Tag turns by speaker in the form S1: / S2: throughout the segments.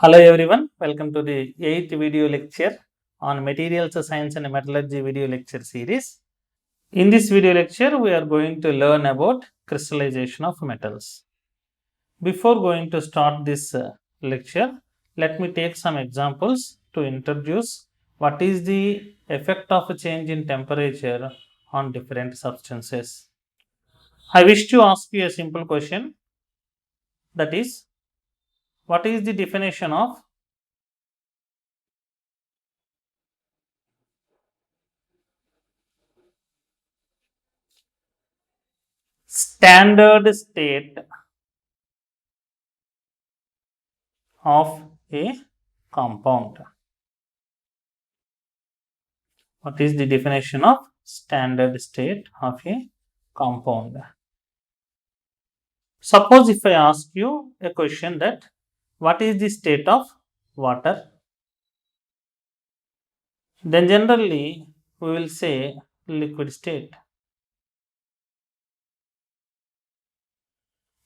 S1: Hello everyone, welcome to the 8th video lecture on Materials Science and Metallurgy video lecture series. In this video lecture, we are going to learn about crystallization of metals. Before going to start this lecture, let me take some examples to introduce what is the effect of a change in temperature on different substances. I wish to ask you a simple question, that is, what is the definition of standard state of a compound? What is the definition of standard state of a compound? Suppose if I ask you a question that what is the state of water? Then generally we will say liquid state.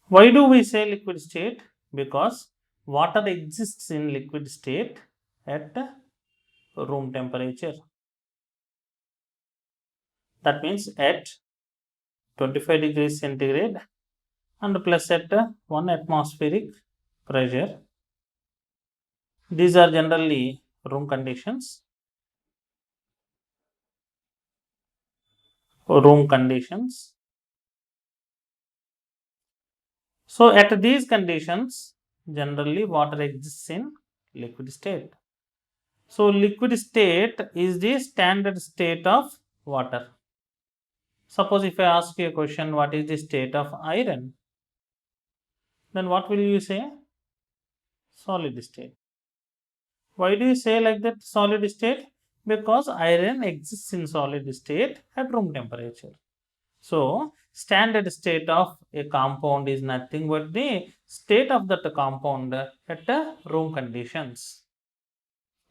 S1: Why do we say liquid state? Because water exists in liquid state at room temperature. That means at 25 degrees centigrade and plus at 1 atmospheric pressure. These are generally room conditions. So at these conditions, generally water exists in liquid state. So liquid state is the standard state of water. Suppose if I ask you a question, what is the state of iron? Then what will you say? Solid state. Why do you say like that, solid state? Because iron exists in solid state at room temperature. So standard state of a compound is nothing but the state of that compound at room conditions.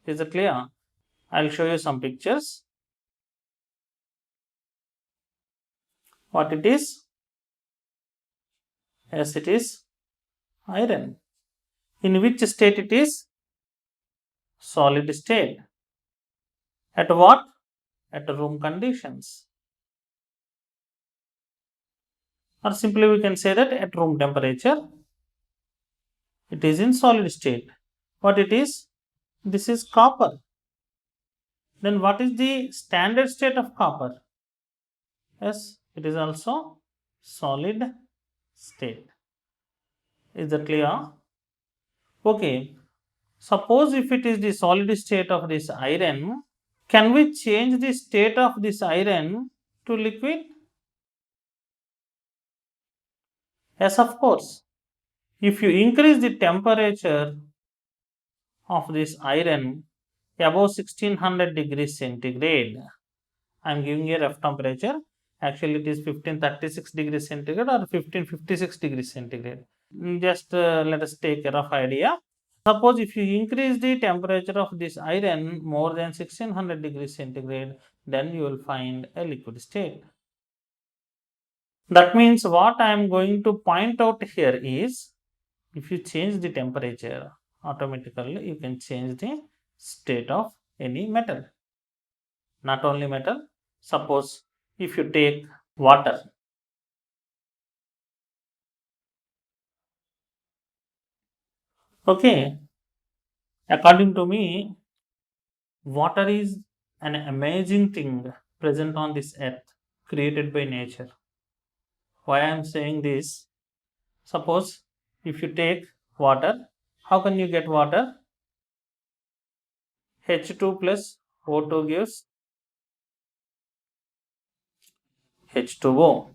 S1: Is it clear? I'll show you some pictures. What it is? Yes, it is iron. In which state it is? Solid state. At what? At room conditions. Or simply we can say that at room temperature it is in solid state. What it is? This is copper. Then what is the standard state of copper? Yes, it is also solid state. Is that clear? Okay. Suppose if it is the solid state of this iron, can we change the state of this iron to liquid? Yes, of course. If you increase the temperature of this iron above 1600 degrees centigrade, I am giving a rough temperature. Actually, it is 1536 degrees centigrade or 1556 degrees centigrade. Just let us take a rough idea. Suppose if you increase the temperature of this iron more than 1600 degrees centigrade, then you will find a liquid state. That means what I am going to point out here is, if you change the temperature, automatically you can change the state of any metal. Not only metal, suppose if you take water. Okay, according to me, water is an amazing thing present on this earth, created by nature. Why I am saying this? Suppose if you take water, how can you get water? H2 plus O2 gives H2O.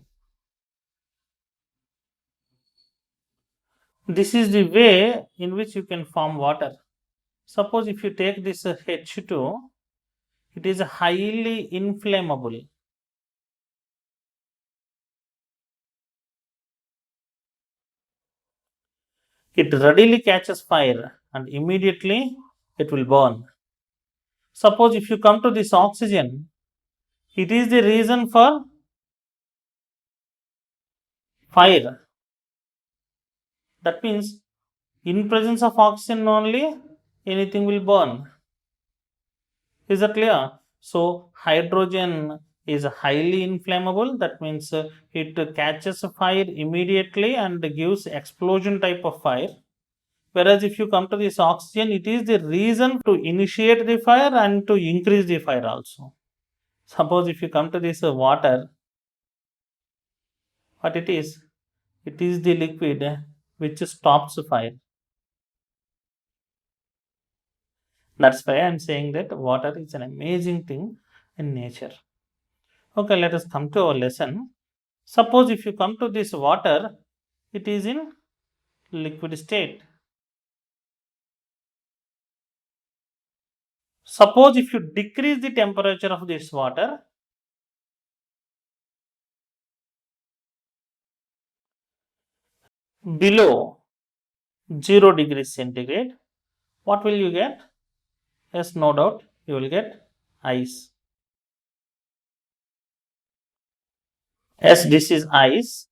S1: This is the way in which you can form water. Suppose if you take this H2, it is highly inflammable. It readily catches fire and immediately it will burn. Suppose if you come to this oxygen, it is the reason for fire. That means In presence of oxygen only, anything will burn. Is that clear? So hydrogen is highly inflammable. That means it catches fire immediately and gives explosion type of fire. Whereas if you come to this oxygen, it is the reason to initiate the fire and to increase the fire also. Suppose if you come to this water, what it is? It is the liquid which stops fire. That's why I'm saying that water is an amazing thing in nature. Okay, let us come to our lesson. Suppose if you come to this water, it is in liquid state. Suppose if you decrease the temperature of this water, below 0 degrees centigrade, what will you get? Yes, no doubt, you will get ice. As this is ice,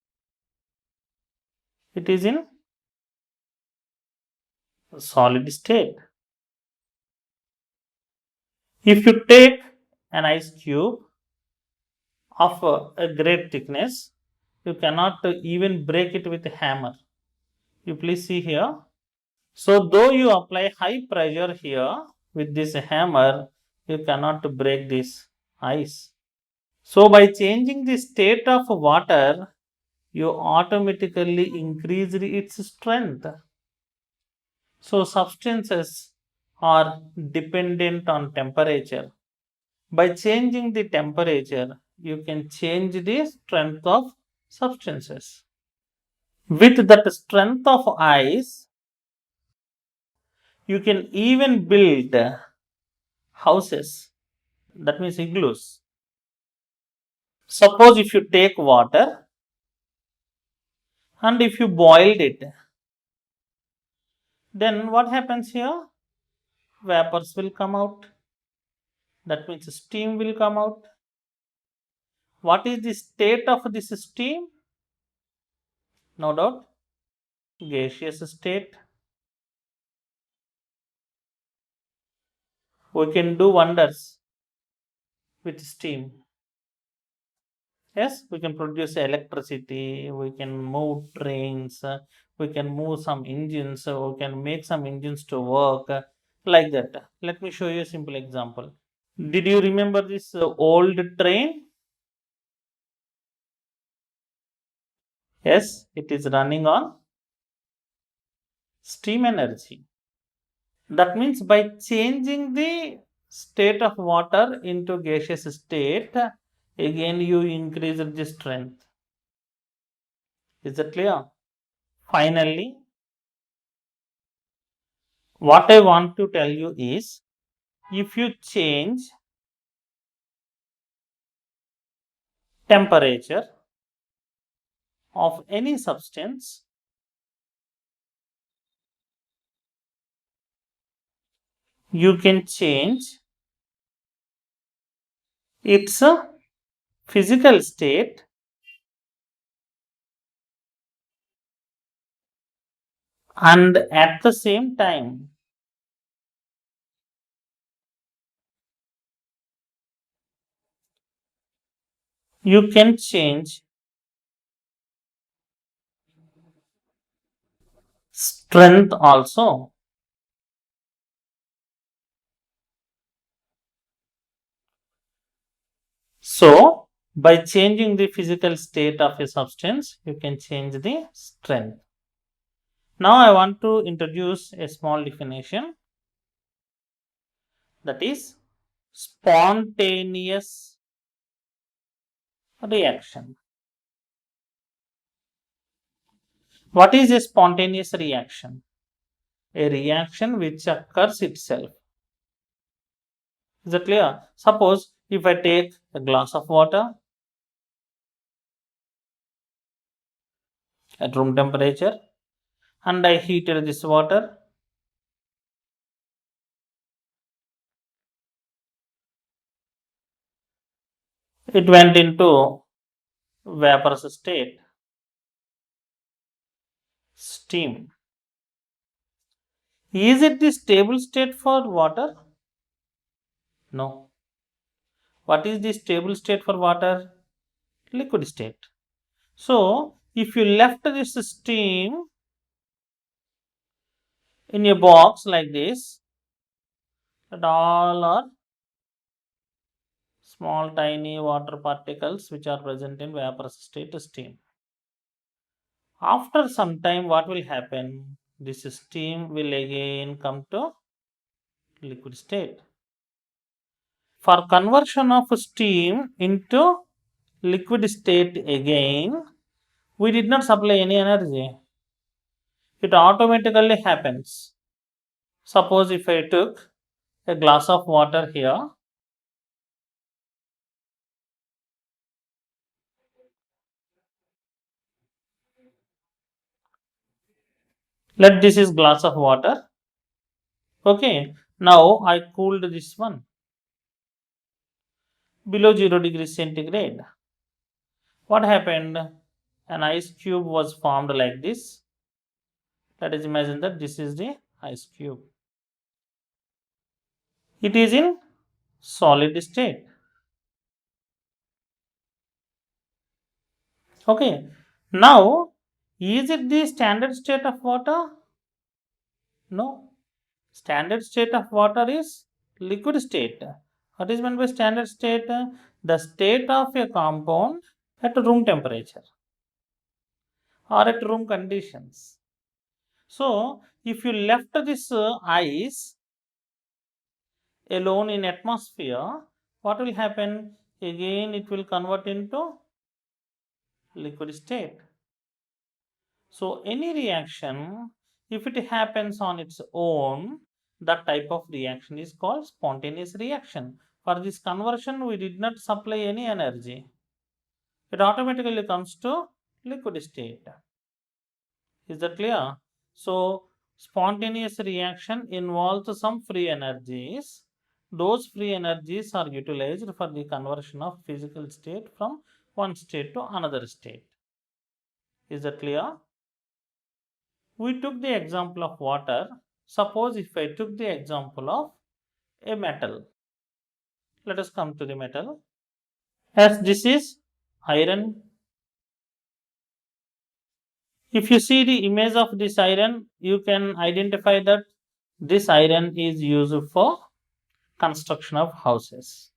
S1: it is in solid state. If you take an ice cube of a great thickness, you cannot even break it with a hammer. You please see here. So though you apply high pressure here with this hammer, you cannot break this ice. So by changing the state of water, you automatically increase its strength. So substances are dependent on temperature. By changing the temperature, you can change the strength of substances. With that strength of ice, you can even build houses. That means igloos. Suppose if you take water and if you boiled it, then what happens here? Vapors will come out. That means steam will come out. What is the state of this steam? No doubt, gaseous state. We can do wonders with steam. Yes, we can produce electricity, we can move trains, we can move some engines, we can make some engines to work like that. Let me show you a simple example. Did you remember this old train? Yes, it is running on steam energy. That means by changing the state of water into gaseous state, again you increase the strength. Is that clear? Finally, what I want to tell you is, if you change temperature of any substance, you can change its physical state and at the same time you can change strength also. So, by changing the physical state of a substance, you can change the strength. Now, I want to introduce a small definition, that is spontaneous reaction. What is a spontaneous reaction? A reaction which occurs itself. Is that clear? Suppose if I take a glass of water at room temperature and I heated this water, it went into vaporous state, steam. Is it the stable state for water? No. What is the stable state for water? Liquid state. So, if you left this steam in a box like this, that all are small tiny water particles which are present in vaporous state steam. After some time, what will happen? This steam will again come to liquid state. For conversion of steam into liquid state again, we did not supply any energy. It automatically happens. Suppose if I took a glass of water here, let this is glass of water. Okay, now I cooled this one below 0 degrees centigrade. What happened? An ice cube was formed like this. Let us imagine that this is the ice cube. It is in solid state. Okay, now is it the standard state of water? No. Standard state of water is liquid state. What is meant by standard state? The state of a compound at room temperature or at room conditions. So, if you left this ice alone in atmosphere, what will happen? Again, it will convert into liquid state. So, any reaction, if it happens on its own, that type of reaction is called spontaneous reaction. For this conversion, we did not supply any energy. It automatically comes to liquid state. Is that clear? So, spontaneous reaction involves some free energies. Those free energies are utilized for the conversion of physical state from one state to another state. Is that clear? We took the example of water. Suppose if I took the example of a metal. Let us come to the metal. As this is iron. If you see the image of this iron, you can identify that this iron is used for construction of houses.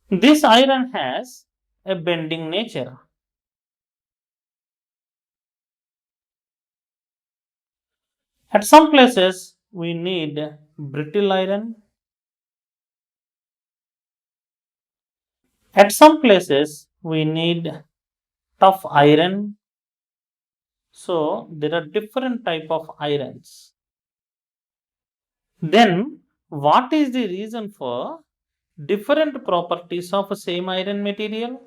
S1: This iron has a bending nature. At some places, we need brittle iron. At some places, we need tough iron. So, there are different type of irons. Then, what is the reason for different properties of same iron material?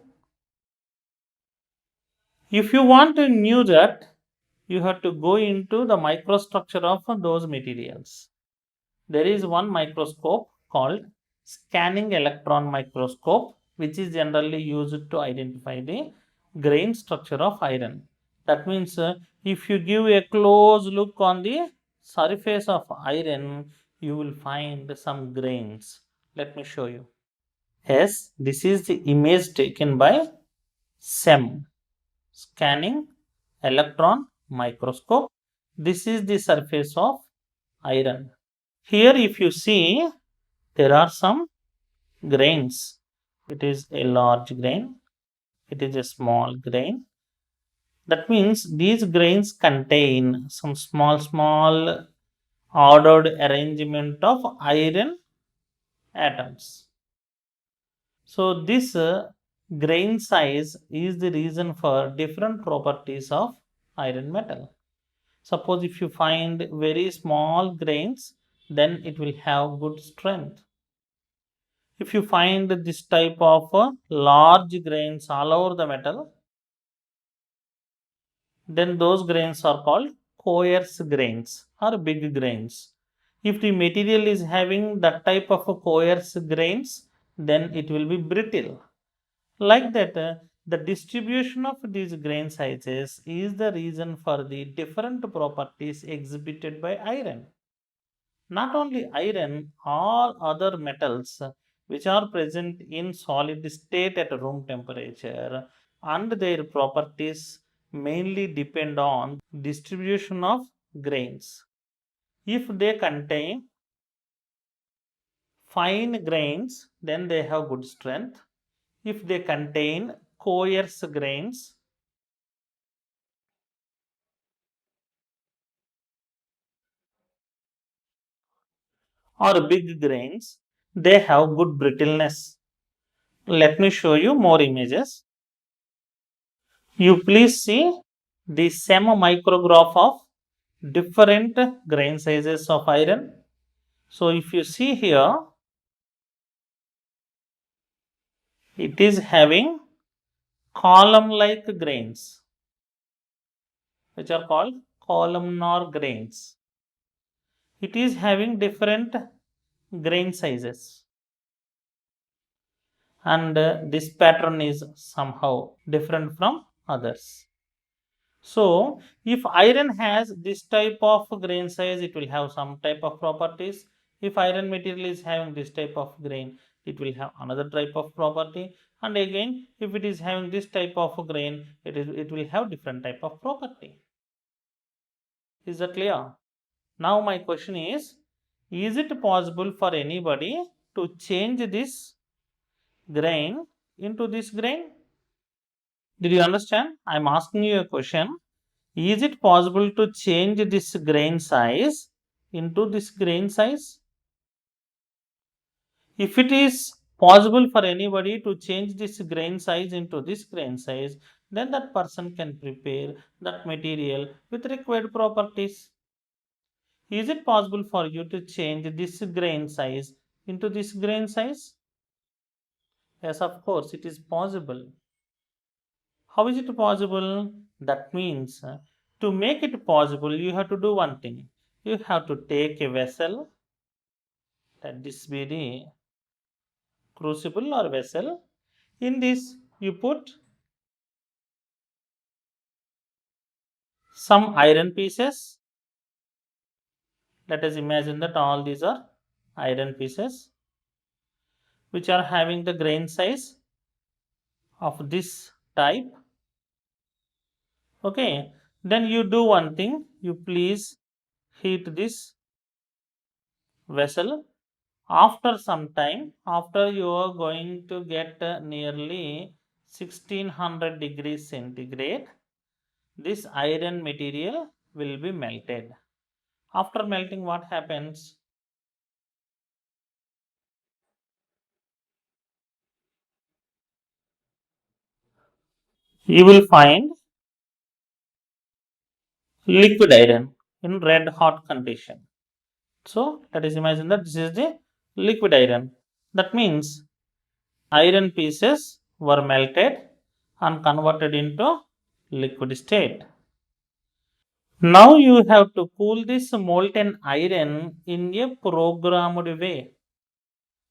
S1: If you want to know that, you have to go into the microstructure of those materials. There is one microscope called scanning electron microscope, which is generally used to identify the grain structure of iron. That means if you give a close look on the surface of iron, you will find some grains. Let me show you. Yes, this is the image taken by SEM, scanning electron microscope. This is the surface of iron. Here if you see, there are some grains. It is a large grain, it is a small grain. That means these grains contain some small ordered arrangement of iron atoms. So this grain size is the reason for different properties of iron metal. Suppose if you find very small grains, then it will have good strength. If you find this type of large grains all over the metal, then those grains are called coarse grains or big grains. If the material is having that type of coarse grains, then it will be brittle. Like that, the distribution of these grain sizes is the reason for the different properties exhibited by iron. Not only iron, all other metals which are present in solid state at room temperature and their properties mainly depend on distribution of grains. If they contain fine grains, then they have good strength. If they contain coarse grains or big grains, they have good brittleness. Let me show you more images. You please see the same micrograph of different grain sizes of iron. So if you see here, it is having column like grains, which are called columnar grains. It is having different grain sizes, and this pattern is somehow different from others. So, if iron has this type of grain size, it will have some type of properties. If iron material is having this type of grain, it will have another type of property. And again, if it is having this type of grain, it will have different type of property. Is that clear? Now my question is it possible for anybody to change this grain into this grain? Did you understand? I am asking you a question. Is it possible to change this grain size into this grain size? If it is possible for anybody to change this grain size into this grain size, then that person can prepare that material with required properties. Is it possible for you to change this grain size into this grain size? Yes, of course, it is possible. How is it possible? That means to make it possible, you have to do one thing. You have to take a vessel, that this be the crucible or vessel. In this, you put some iron pieces. Let us imagine that all these are iron pieces which are having the grain size of this type. Okay, then you do one thing, you please heat this vessel. After some time, after you are going to get nearly 1600 degrees centigrade, this iron material will be melted. After melting, what happens? You will find liquid iron in red hot condition. So let us imagine that this is the liquid iron. That means iron pieces were melted and converted into liquid state. Now you have to cool this molten iron in a programmed way.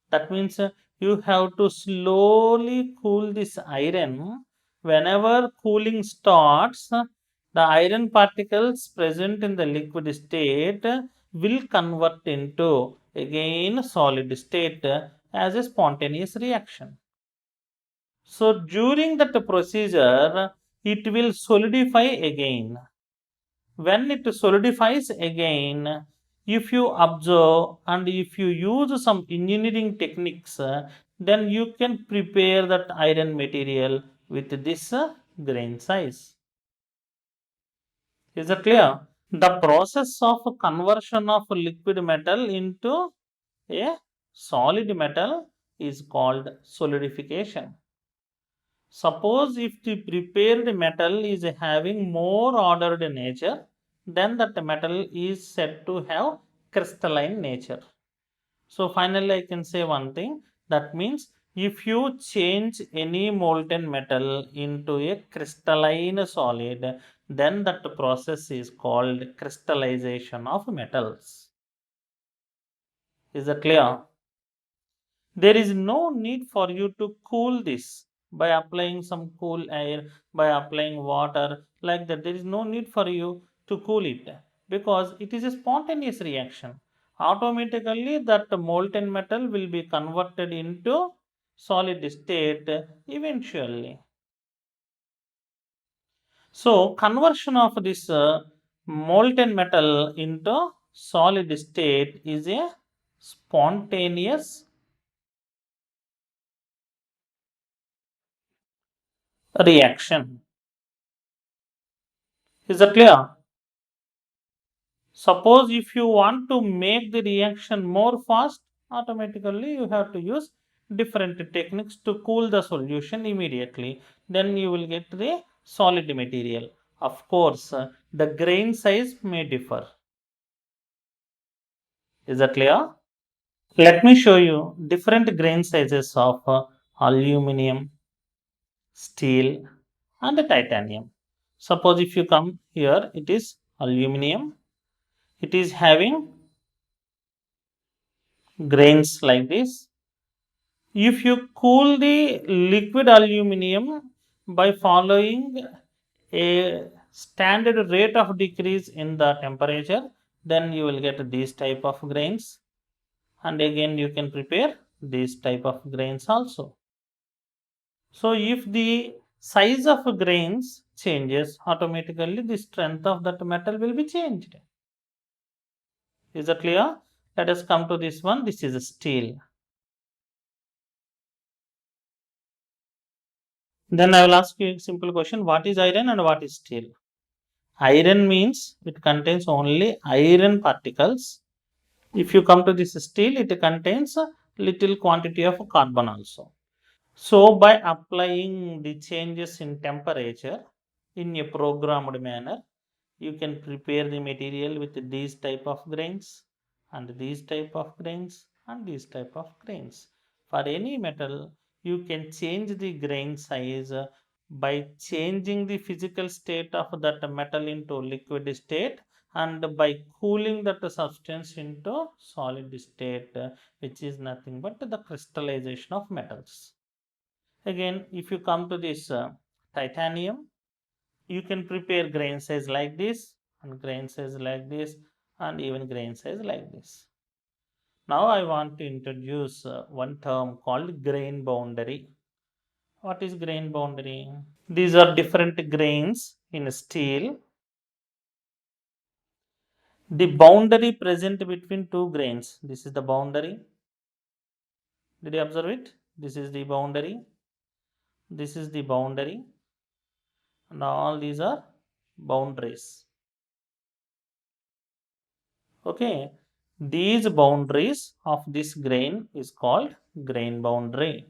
S1: That means you have to slowly cool this iron. Whenever cooling starts, the iron particles present in the liquid state will convert into again solid state as a spontaneous reaction. So during that procedure, it will solidify again. When it solidifies again, if you observe and if you use some engineering techniques, then you can prepare that iron material with this grain size. Is that clear? The process of conversion of liquid metal into a solid metal is called solidification. Suppose if the prepared metal is having more ordered nature, then that metal is said to have crystalline nature. So finally I can say one thing, that means if you change any molten metal into a crystalline solid, then that process is called crystallization of metals. Is that clear? There is no need for you to cool this by applying some cool air, by applying water, like that. There is no need for you to cool it because it is a spontaneous reaction. automatically that molten metal will be converted into solid state eventually. So, conversion of this molten metal into solid state is a spontaneous reaction. Is that clear? Suppose if you want to make the reaction more fast, automatically you have to use different techniques to cool the solution immediately. Then you will get the solid material. Of course, the grain size may differ. Is that clear? Let me show you different grain sizes of aluminum, steel, and titanium. Suppose if you come here, it is aluminum. It is having grains like this. If you cool the liquid aluminum by following a standard rate of decrease in the temperature, then you will get these type of grains, and again you can prepare these type of grains also. So if the size of grains changes, automatically the strength of that metal will be changed. Is that clear? Let us come to this one. This is steel. Then I will ask you a simple question. What is iron and what is steel? Iron means it contains only iron particles. If you come to this steel, it contains a little quantity of carbon also. So by applying the changes in temperature in a programmed manner, you can prepare the material with these type of grains and these type of grains and these type of grains. For any metal, you can change the grain size by changing the physical state of that metal into liquid state and by cooling that substance into solid state, which is nothing but the crystallization of metals. Again, if you come to this titanium, you can prepare grain size like this and grain size like this and even grain size like this. Now I want to introduce one term called grain boundary. What is grain boundary? These are different grains in steel. The boundary present between two grains. This is the boundary. Did you observe it? This is the boundary. This is the boundary. And all these are boundaries. Okay, these boundaries of this grain is called grain boundary.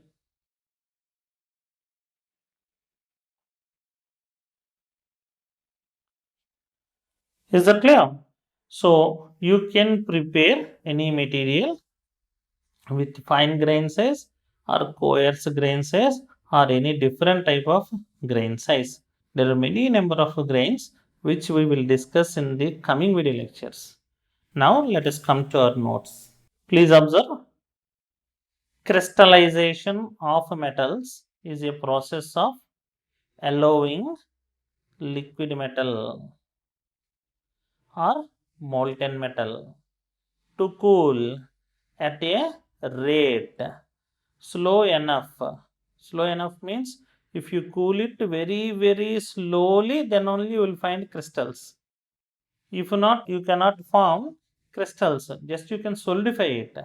S1: Is that clear? So you can prepare any material with fine grain size or coarse grain size or any different type of grain size. There are many number of grains which we will discuss in the coming video lectures. Now let us come to our notes. Please observe. Crystallization of metals is a process of allowing liquid metal or molten metal to cool at a rate slow enough. Slow enough means if you cool it very slowly, then only you will find crystals. If not, you cannot form crystals, just you can solidify it.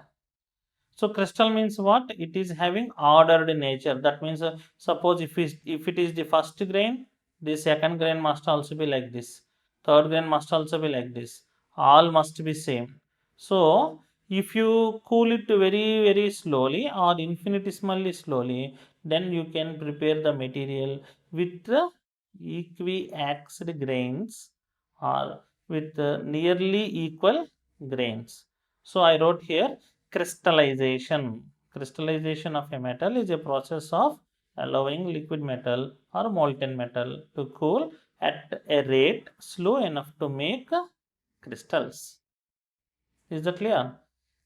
S1: So crystal means what? It is having ordered nature. That means suppose if it is the first grain, the second grain must also be like this. Third grain must also be like this. All must be same. So if you cool it very slowly or infinitesimally slowly, then you can prepare the material with the equiaxed grains or with nearly equal grains. So I wrote here crystallization. Crystallization of a metal is a process of allowing liquid metal or molten metal to cool at a rate slow enough to make crystals. Is that clear?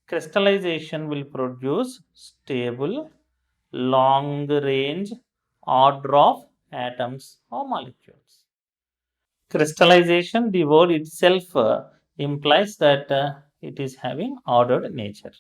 S1: Crystallization will produce stable, long range order of atoms or molecules. Crystallization, the word itself implies that it is having ordered nature.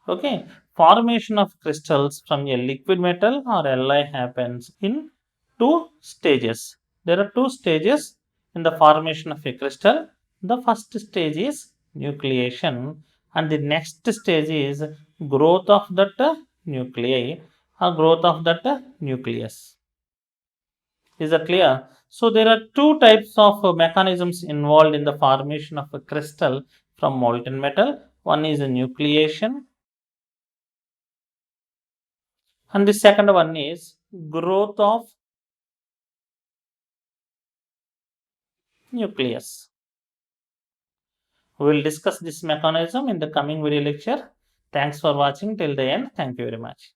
S1: Okay, formation of crystals from a liquid metal or alloy happens in two stages. There are two stages in the formation of a crystal. The first stage is nucleation, and the next stage is growth of that nuclei or growth of that nucleus. Is that clear? So there are two types of mechanisms involved in the formation of a crystal from molten metal. One is a nucleation, and the second one is growth of nucleus. We will discuss this mechanism in the coming video lecture. Thanks for watching till the end. Thank you very much.